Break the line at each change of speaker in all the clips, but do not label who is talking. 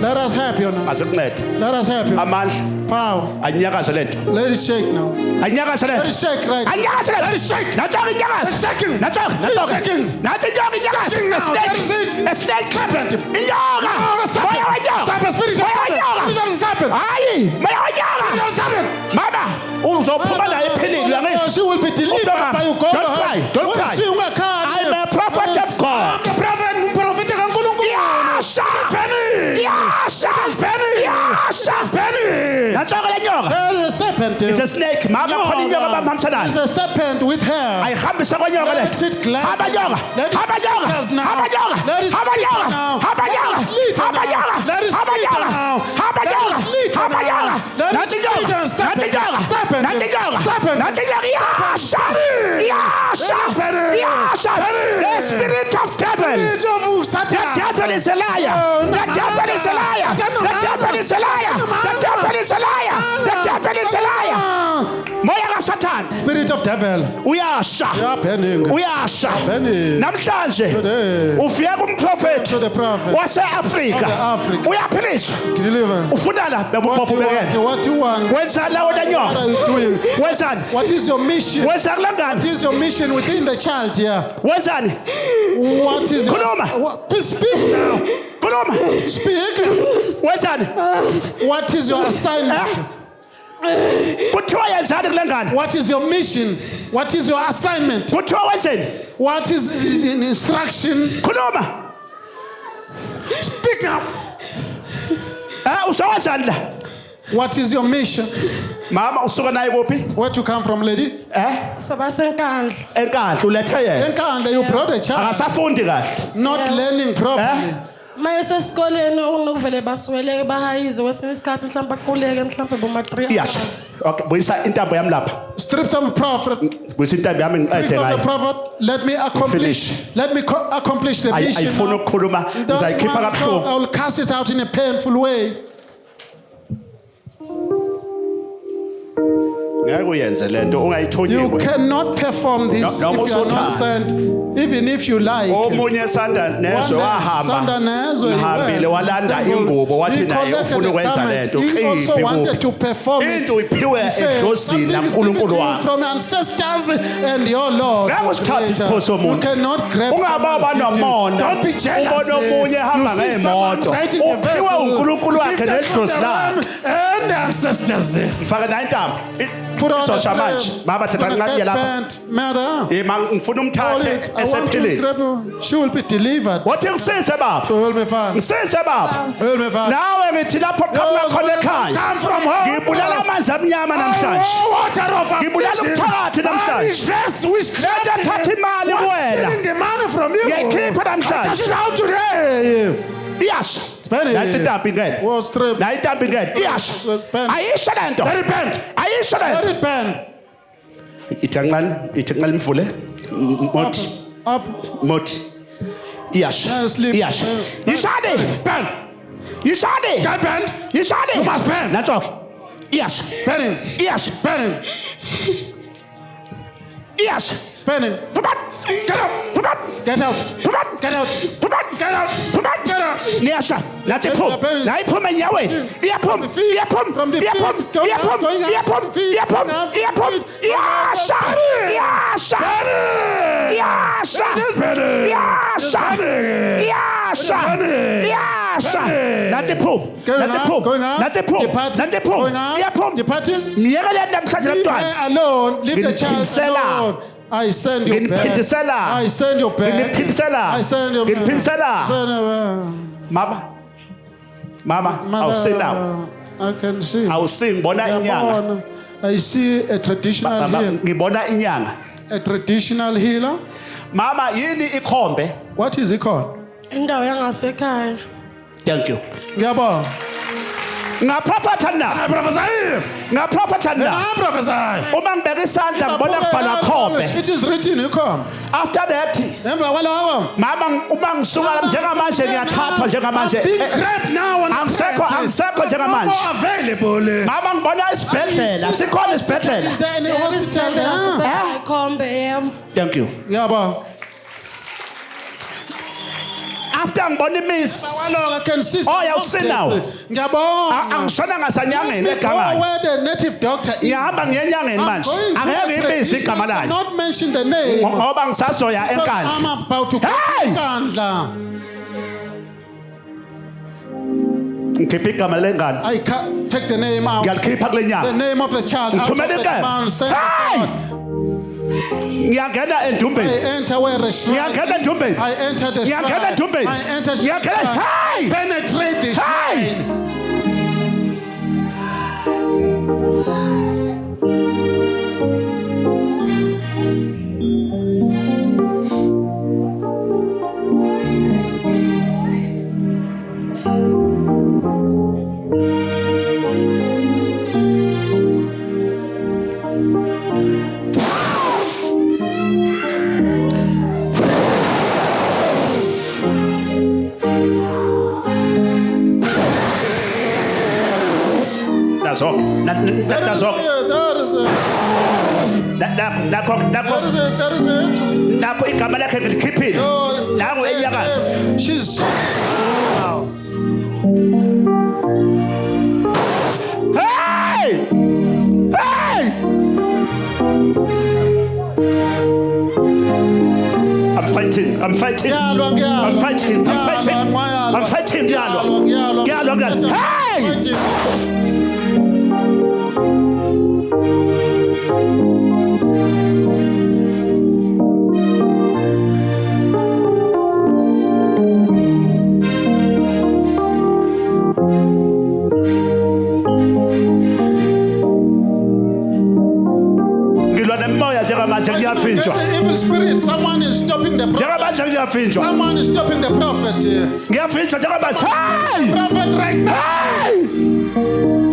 Let us help you now. Let us help you. Power. Let it shake now. Let it shake right now. Let it shake. It's shaking. It's shaking. Shaking now. That is it. A snake serpent. She will be delivered by your God. Don't cry. I'm a prophet of God. I'm a prophet. Penny. It's a snake. It's a serpent with hair. Let it glide. Let it now. Let it now.
The spirit of devil. The devil is a liar. The devil is a liar. The devil is a liar. The devil is a liar. The devil is a liar. Moya Satan.
Spirit of devil.
Uyasha. Uyasha. Namhlanje ufika kumprofeti wase-Afrika uyaphilisa ufuna bebuphofu bekene wenza lawo lenyoka wenzani
What is your mission?
wenza kulangani
What is your mission within the child here?
wenzani
What is your...
Khuluma.
Please speak now.
khuluma
Speak.
wenzani
What is your assignment?
kuthiwa yenzani kulengane
What is your mission? What is your assignment?
kuthiwa wenzeni
What is in instruction?
khuluma
Speak now.
usawenzani la
What is your mission?
mama usuka naye kuphi
Where to come from, lady?
Sabasenkandla.
enkandla ulethe yena
Enkandla, you brought a child.
akasafundi kahle
Not learning properly.
Maye sesikoleni unokuvele baswele bahayize kwesinye isikhathi mhlawumbe aquleke mhlawumbe boma-3
yes
hours.
okay buyisa intambo yami lapha
Strip some prophet.
buyisa intambo yami ngiqede
Strip of the
ngayo
prophet. Let me accomplish. Let me accomplish the mission.
ayifuna
now.
ukukhuluma ngizayikhipha
I
kabuhlungu
will cast it out in a painful way.
ngeke uyenze lento
You
ungayithonyiwe
cannot perform this
No,
if you are not sent, even if you like.
omunye sanda nezwe
Sanda Nezwe, he
wahambile
went.
walanda ingubo wathi
He
naye
collected
ufuna
the
ukwenza
garment.
lento
He also
qiphi
wanted to
kuphi
perform it.
into iphiwe
He failed.
edlozini
Something is given
naNkulunkulu
to you
wami
from ancestors and your Lord.
ngeke usithathe isipho
You
somuntu
cannot grab
ungaba
someone's gift.
banomona
Don't be jealous.
ubona omunye ehamba
You see someone
ngemoto
riding a
uphiwe
vehicle.
uNkulunkulu wakhe
Give them
nedlozi
from the
lakhe
ram and the ancestors.
mfaka nayo intambo
Put on
isosha
the
manje baba thatha nqabiye lapha
matter.
ngifuna umthathe
I want to
esephilile
grab her. She will be delivered.
wathi ngisize baba
So help me, Father.
ngisize baba
Help me, Father.
nawe ngithi lapho qhamuka khona ekhaya
Come from home.
ngibulala amanzi amnyama namhlanje
Water of
ngibulala ubuthakathi namhlanje
witchcraft.
thatha imali kuwena
Stealing the money from you.
ngiyayikhipha
I cash
namhlanje
it out today.
iyasha
Spend it.
nathi intambo ingene
Was strip.
nayo intambo ingene iyasha
Spend.
ayisho lento
Let it bend.
ayisho
Let
lento
it bend.
ithi kancane mvule mothi mothi iyasha
Sleep.
iyasha yishade
Bend.
yishade
Can't bend.
yishade
You must bend.
natsok iyasha
Bending.
iyasha
Bending.
iyasha
Bending.
get out
Get out. Get out. Get out. Get out.
niyasha nathi phuma nayiphuma enyaweni iyaphuma iyaphuma
From the feet.
iyaphuma iyaphuma
Going out.
iyaphuma iyaphuma iyaphuma iyasha iyasha iyasha iyasha iyasha iyasha nathi phuma nathi phuma nathi phuma nathi phuma iyaphuma
Departing.
miyekele namhlanje lamntwana
I alone. Leave the child
Nginiphindisela.
alone. I send you back.
Nginiphindisela.
I send you back.
Nginiphindisela.
I send you back.
Nginiphindisela.
Send you back.
mama awusing now
I can see.
awusing ngibona inyanga
I see a traditional healer.
ngibona inyanga
A traditional healer.
mama yini ikhombe
What is it called?
Indawo yangasekhaya.
thank you
Ngiyabonga.
ngaprofetha na ngaprofetha na uma ngibeka isandla ngibona kubhalwa khombe
It is written, you come.
after that
Emva kwalokho.
mama uma ngisuka njengamanje ngiyathathwa njengamanje
Being grabbed now and
angisekho njengamanje
available.
mama ngibona isibhedlela sikhona isibhedlela
Is there any hospital there?
Isikhombe yam.
thank you
Ngiyabonga.
after ngibona imiss
I can see
Oh, yawusinawo.
ngiyabona
angishona ngasanyangeni egamani
where the native doctor is.
ngihamba ngiye enyangeni
I'm
manje
going to
angeke
pray.
ngibize
You shall
igama layo
not mention the name.
ngoba ngisazoya
Because
enkandla
I'm about to go
Hey!
to Kandla.
ngikhipha igama lengane
I can't take the name out.
ngiyalikhipha kule
The
nyanga
name of the child. Out of
Ngithumela
the
inkemba.
man, send the
Hey!
sword.
ngiyangena
I
endumbeni
enter where the shrine
ngiyangena endumbeni
I enter the
ngiyangena
shrine.
endumbeni
I enter the
ngiyangena
shrine.
hey
Penetrate the
Hey!
shrine.
nazo nazo
That is it. That is it. That is it.
nakho igama lakhe ngilikhiphile
Oh,
nangu enyakazo
she's wow.
hey hey I'm fighting
Ngiyalwa, ngiyalwa.
I'm fighting
Ngiyalwa,
I'm fighting
ngiyalwa.
ngiyalwa
Ngiyalwa,
ngiyalwa hey
Fighting.
ngilwa nemoya njengamanje ngiyafinjwa
There's an evil spirit. Someone is stopping the prophet.
njengamanje ngiyafinjwa
Someone is stopping the prophet here.
ngiyafinjwa njengamanje hey
Prophet right now.
hey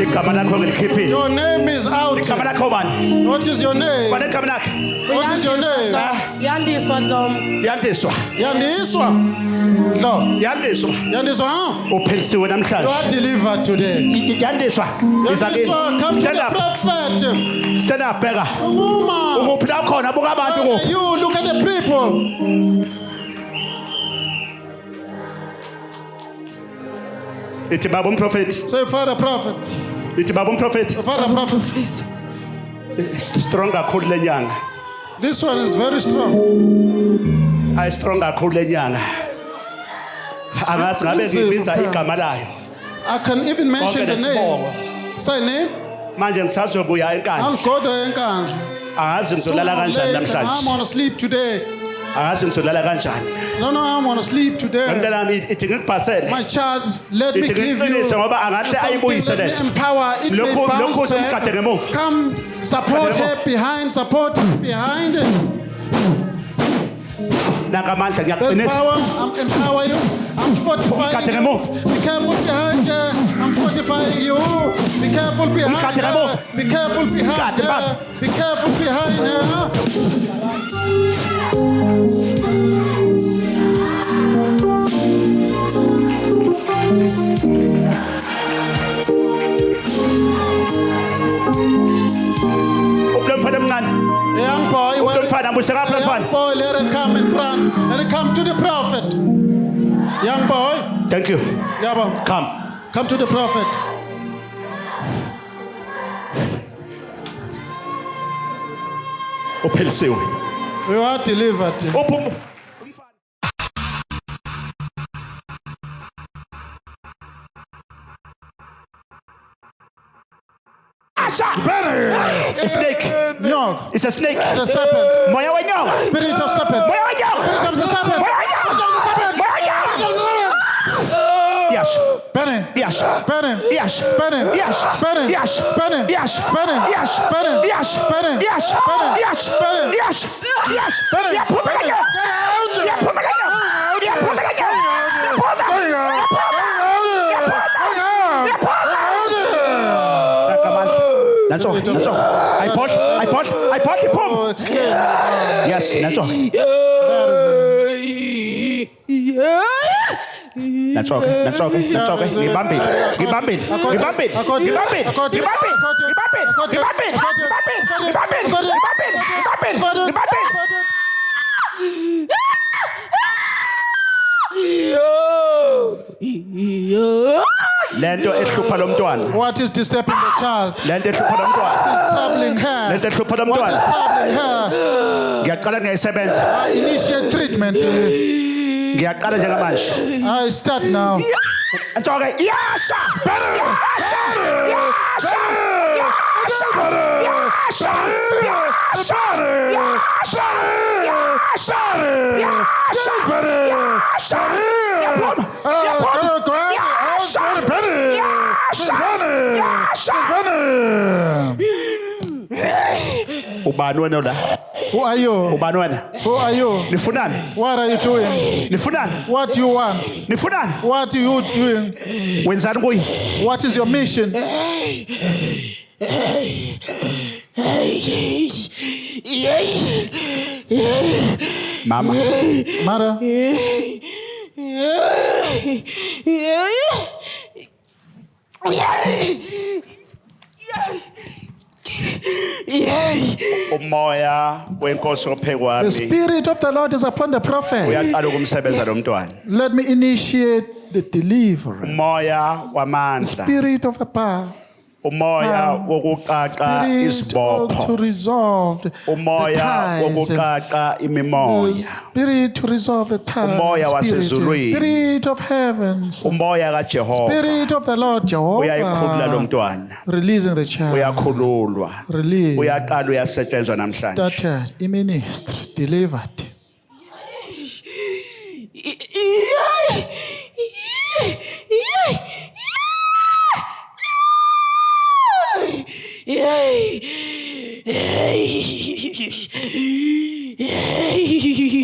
igama lakho ngilikhiphile
Your name is out.
igama lakho bani
What is your name?
bani igama lakhe
What is your name?
Yandiswa Dlomo.
yandiswa
Yandiswa. Dlo.
yandiswa
Yandiswa, huh?
uphelisiwe
You
namhlanje
are delivered today.
yandiswa izakini
Yandiswa, come to
stand
the
up
prophet.
stand up bheka
Uma.
ukuphi la khona buka abantu kuphi
You look at the people.
ithi baba umprofeti
Say, Father Prophet.
ithi baba umprofeti
Father Prophet.
strong kakhulu lenyanga
This one is very strong.
ay strong kakhulu lenyanga angazi ngabe ngibiza igama layo
I can even mention
Konke
the name.
nesibongo.
Say name.
manje ngisazobuya enkandla
I'll go there and
angazi
Sooner
ngizolala
or
kanjani
later, I'm
namhlanje
gonna sleep today.
angazi ngizolala kanjani
No, I'm gonna sleep today.
ngempela nami ithi ngikubhasele
My child, let me
Ithi
give you
ngiqinise ngoba angahle
something,
ayibuyise
let me
lento.
empower it.
Lokhu-
May bounce
lokhu
back.
simgade ngemuva.
Come, support
Gade
her
ngemuva.
behind, support her behind.
nangamandla
There's
ngiyakuqinisa
power. I'm empower you. I'm fortifying
Gade
you.
ngemuva.
Be careful behind her. I'm fortifying you. Be careful behind
Gade
her.
ngemuva.
Be careful behind
Gade
her.
baba.
Be careful behind her.
ublo mfana omncane
A young boy,
ublo
where
mfana mbuse ngapha
a
mfana
young boy, let her come in front. Let her come to the prophet. Young Thank you.
Yabo. Come to the prophet.
Uphelisiwe.
You are delivered.
A snake.
No.
It's a snake.
It's a serpent.
Moya wenyoka.
Spirit of serpent.
Moya wenyoka.
Spirit of the serpent.
Moya wenyoka. Moya wenyoka. Yes.
Spinning.
Yes.
Spinning.
Yes.
Spinning.
Yes.
Spinning.
Yes.
Spinning.
Yes.
Spinning.
Yes.
Spinning.
Yes.
Spinning.
Yes.
Spinning.
Yes.
Spinning.
Yes. Yes.
Spinning.
Yeah, put me like that. Yeah, put me like that. Yeah, put me like that. Yeah, put me. That's all. That's all. I push the pump.
Oh, it's scary.
Yes, that's all. That's okay. That's okay. That's okay. Give up it. Give up it. Give up it. Give up it. Give up it. Give up it. Give up it. Give up it. Give up it. Give up it. Give up it. Lento ehlupha lo mntwana.
What is disturbing the child?
Lento ehlupha lo mntwana.
Troubling her.
Lento ehlupha lo
What is
mntwana.
troubling her?
Ngiyaqala ngiyayisebenza.
Initiate treatment.
Ngiyaqala njengamanje.
I start now.
It's okay. Yes! Better! Yes! Yes! Yes! Yes! Yes! Ubani wena la?
Who are you?
Ubani wena?
Who are you?
Nifunani?
What are you doing?
Nifunani?
What do you want?
Nifunani?
What are you doing?
Wenzani kuyi?
What is your mission?
Mama.
Mother.
Umoya wenkosi ophe
The
kwami.
Spirit of the Lord is upon the prophet.
Uyaqala ukumsebenza lo mntwana.
Let me initiate the deliverance.
Umoya wamandla.
Spirit of the power.
Umoya wokuqaqa
Spirit
isibopho.
to resolve the
Umoya
ties.
wokuqaqa imimoya.
Spirit to resolve the ties.
Umoya wasezulwini.
Spirit of heavens.
Umoya kaJehova.
Spirit of the Lord Jehovah.
Uyayikhulula lo mntwana.
Releasing the child.
Uyakhululwa.
Release.
Uyaqala uyasetshenzwa namhlanje.
Started. Ministry. Delivered.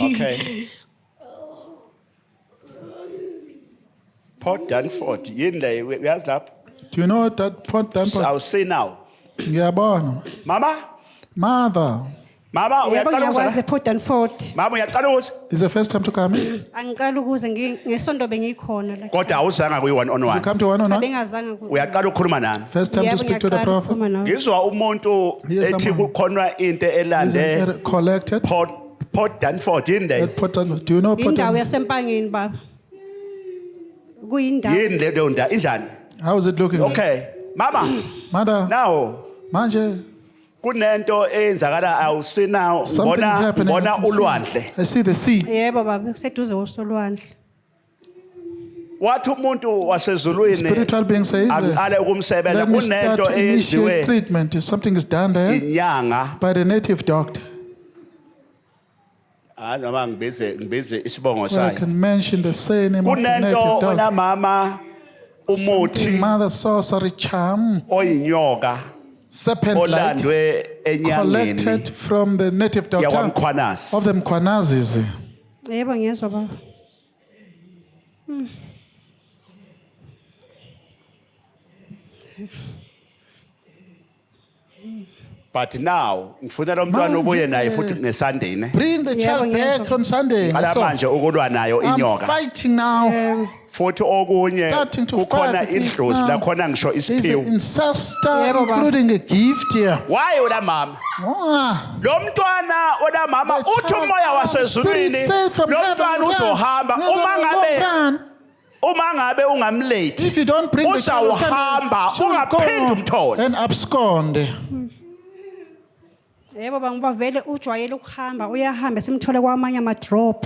Okay. Port Danford yini le uyazi lapho?
Do you know what that point?
I'll see now.
Ngiyabona.
Mama?
Mother.
Mama
Yebo
uyaqala
ngiyakwazi
ukuza?
Port and Fort.
Mama uyaqala ukuza?
Is the first time to come?
Angiqala ukuze ngesonto bengikhona la.
Kodwa awuzanga kuyi one on
You
one.
come to one on one?
Bengazanga ku.
Uyaqala ukukhuluma nami.
First time to speak to the prophet.
Ngizwa umuntu
Here's
ethi
someone.
kukhona into elande
Isn't it collected?
Port Danford yini le?
At Port Anwar. Do you know Port
Indawo
Anwar?
yasempangeni baba. Kuyindawo.
Yini le nto injani?
How is it looking?
Okay. Mama,
Mother.
now
Manje.
kunento eyenzakala awusina
Something is happening.
ngibona
I can see.
ulwandle.
I see the sea.
Yebo baba kuseduze kosolwandle.
Wathi umuntu wasezulwini
Spiritual being says,
aqale ukumsebenza
let me start
kunento
to initiate
eyenziwe
treatment. Something is done there
inyanga.
by the native doctor.
Noma ngibize isibongo
Well, I
sayo.
can mention the surname of the native
Kunento
doctor.
ona mama umuthi
Mother sorcery charm,
oyinyoka
serpent-like,
olandwe enyangeni
collected from the native doctor
yakwamkhwanasi.
of the Mkhwanazis.
Yebo ngiyezwa baba.
But now ngifuna lo mntwana ubuye naye futhi ngeSunday ne.
Bring the child
Yebo,
back on Sunday.
Ala
So,
manje ukulwa nayo
I'm
inyoka.
fighting now.
Futhi okunye
Starting to
kukhona
fight with it
idlozi
now.
la khona ngisho
There's an
isiphiwo.
ancestor,
Yebo, baba.
including a gift here.
Why ola mama?
Ah,
Lo mntwana ola mama
the
uthi
child-
umoya
Spirit
wasezulwini
says from
lo
heaven,
mntwana uzohamba
heaven
uma
will
ngabe
run.
uma ngabe ungamlate
If you don't bring the child on
uzawuhamba
Sunday,
ungaphindi
she'll go
umthole.
and abscond.
Yebo bangiba vele ujwayele ukuhamba uyahamba simthole kwamanye ama drop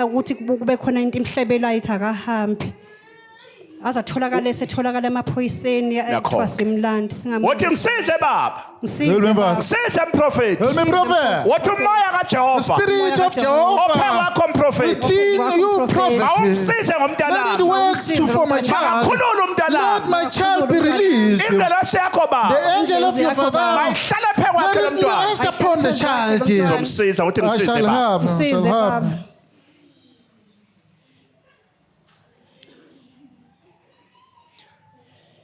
ukuthi kube khona into imhlebelayo ithi akahambi azatholakala esetholakala emaphoyiseni ekuthiwa simlandi
Wathi ngisize baba. Ngisize mprofeti.
Help me, prophet.
Wathi umoya kaJehova.
Spirit of
Ophe
Jehovah.
wakho mprofeti.
Within you, prophet.
Awungisize ngomntana.
Let it work for my child.
Makakhulule umntana.
Let my child be released.
Ingelosi yakho baba.
The angel of your father.
Mayihlale phe kwakhe
Let
lo
it
mntwana.
rest upon the child.
Ngizomsiza uthi
I
ngisize
shall
baba.
have. I shall have.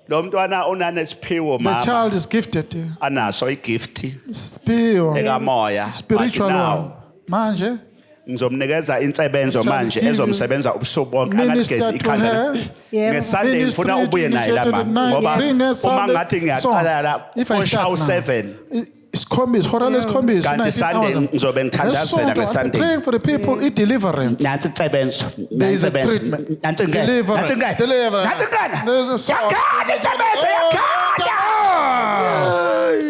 Lo mntwana unanesiphiwo
The
mama.
child is gifted.
Anaso igift
Spiritual.
ekamoya.
Spiritual
But
one.
now
Manje.
ngizomnikeza insebenzo
Shall
manje
give
ezomsebenza ubusuku bonke
Minister
akaligezi
to
ikhanda.
her.
Ngesunday
Ministry
ngifuna ubuye naye la
initiated at
mama
9.
ngoba
Bring her
uma
Sunday
ngathi ngiyaqala
song.
la
If I start
kushaw
now.
7
Isikhombisa, hora lesikhombisa.
kanti
19
Sunday
hours.
ngizobe ngithandazela
Ngesonto, I'm
ngeSunday.
praying for the people, deliverance.
Nansi insebenzo.
There is a treatment.
Nansi ngeke.
Deliverance.
Nansi ngeke.
Deliverance.
Nansi ngeke.
There's a song.
Yakhanda insebenzo yakhanda.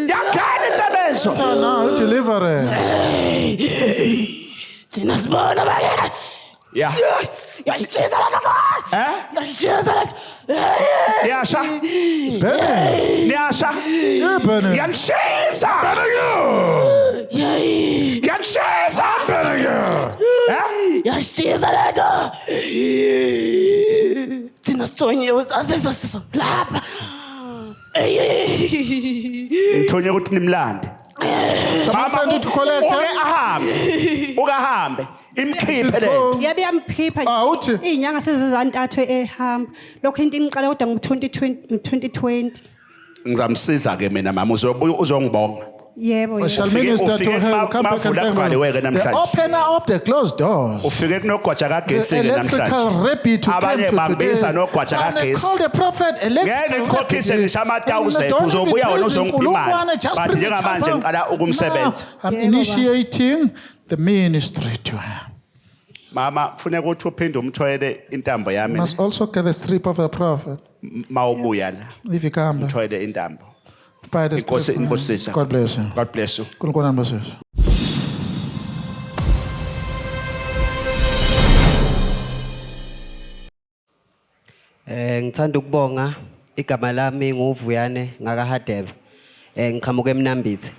Yakhanda insebenzo.
Now, deliverance.
Thina sibona bakela.
Yeah.
Yashisa la. Yashisa la.
Yasha.
Benny.
Yasha.
Yeah, Benny.
Yanshisa. Yanshisa.
Yashisa la. Thina sonye asesa lapha.
Ngithonye ukuthi nimlande.
Someone send you to collect.
Ukahambe imkhiphe le.
Yebe yamkhipha
Uthi?
izinyanga sezizantathu ehamba lokho into ingiqala kodwa ngo2020
Ngizamsiza ke mina mama uzobuya uzongibonga.
yebo
I shall
Ufike-
minister to
ufike
her. Come back and
mavula
thank
kuvaliweke
me. The
namhlanje.
opener of the closed doors.
Ufike kunogwaja kagesini
Electrical
namhlanje.
rabbit who came
Abanye
to
bambisa
today.
nogwaja
So they
kagesi.
call the prophet
Ngeke
electrical
ngikhokhise
rabbit.
ngisho ama-1,000
And don't
uzobuya
be
wena
praising
uzongipha imali.
Kulungwane, just
But
bring the
njengamanje
child
ngiqala
home.
ukumsebenza.
Now, I'm
Yebo,
initiating the ministry to her.
Mama funeka ukuthi uphinde umthwele intambo
You
yami
must also get the strip of a prophet.
mawubuya la.
If you come,
Umthwele intambo.
buy the
Inkosi
strip.
inkosisa.
God bless you.
God bless you.
Kulungwane bless you.
Ngithanda ukubonga igama lami nguvuyane ngakahadebe. Ngiqhamuka eMnambithi.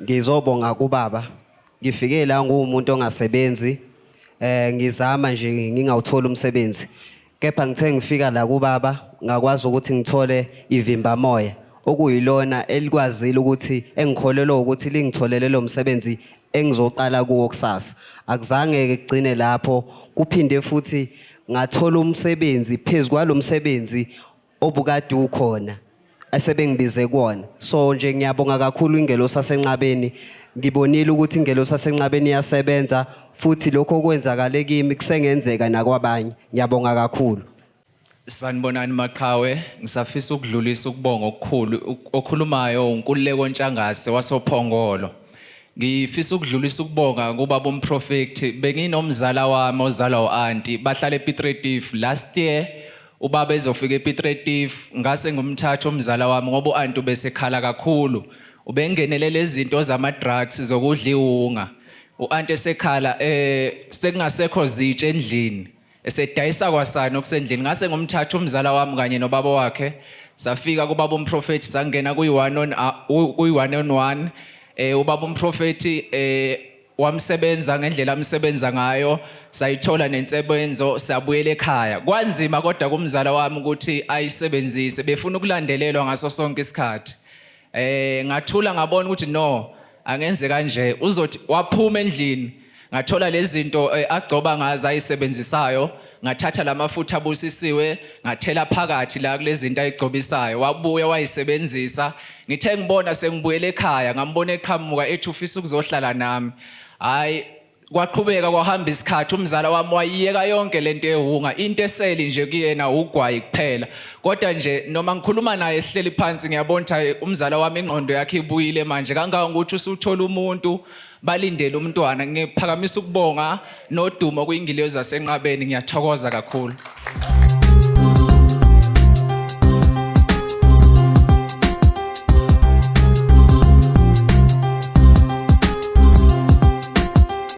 Ngizobonga kubaba. Ngifike la ngumuntu ongasebenzi. Ngizama nje ngingawuthola umsebenzi. Kepha ngithe ngifika la kubaba ngakwazi ukuthi ngithole ivimba moya okuyilona elikwazile ukuthi engikholelwa ukuthi lingitholele lo msebenzi engizoqala kuwo kusasa. Akuzange kugcine lapho kuphinde futhi ngathola umsebenzi phezulu lo msebenzi obukade ukhona asebengibize kuona. So nje ngiyabonga kakhulu ingelosi sasenqabeni. Ngibonile ukuthi ingelosi sasenqabeni iyasebenza futhi lokho okwenzakale kimi kusengenzeka nakwabanye. Ngiyabonga kakhulu.
Sanibonani Maqhawe, ngisafisa ukudlulisa ukubonga okukhulu okhulumayo uNkululeko Ntshangase wasophongolo. Ngifisa ukudlulisa ukubonga kuba bomprofect benginomzala wami ozalwa uanti bahlala ePiet Retief last year ubaba ezofika ePiet Retief ngase ngumthatha umzala wami ngoba uanti besekhala kakhulu ubengenele lezi zinto zama drugs zokudla iwunga uanti esekhala sekungasekho zitshe endlini esedayisa kwasana okusendlini ngase ngumthatha umzala wami kanye nobaba wakhe safika kubaba umprofect sangena kuyi-1 on 1 ubaba umprofeti wamsebenza ngendlela amsebenza ngayo sayithola nensebenzo sabuyela ekhaya kwanzima kodwa kumzala wami ukuthi ayisebenzise befuna ukulandelelwa ngaso sonke isikhathi ngathula ngabona ukuthi no angenze kanje uzothi waphuma endlini ngathola lezi zinto agcoba ngazo ayisebenzisayo ngathatha lamafutha abusisiwe ngathela phakathi la kulezi zinto ayigcobisayo wabuya wayisebenzisa ngithe ngibona sengibuyele ekhaya ngambona eqhamuka ethi ufisa ukuzohlala nami hayi kwaqhubeka kwahamba isikhathi umzala wami wayiyeka yonke lento ehunga into eseli nje kuyena ugwayi kuphela kodwa nje noma ngikhuluma naye ehleli phansi ngiyabona ukuthi umzala wami ingqondo yakhe ibuyile manje kangangokuthi usuthola umuntu balindele umntwana ngiphakamisa ukubonga nodumo kuyingileyo zasenqabeni ngiyathokoza kakhulu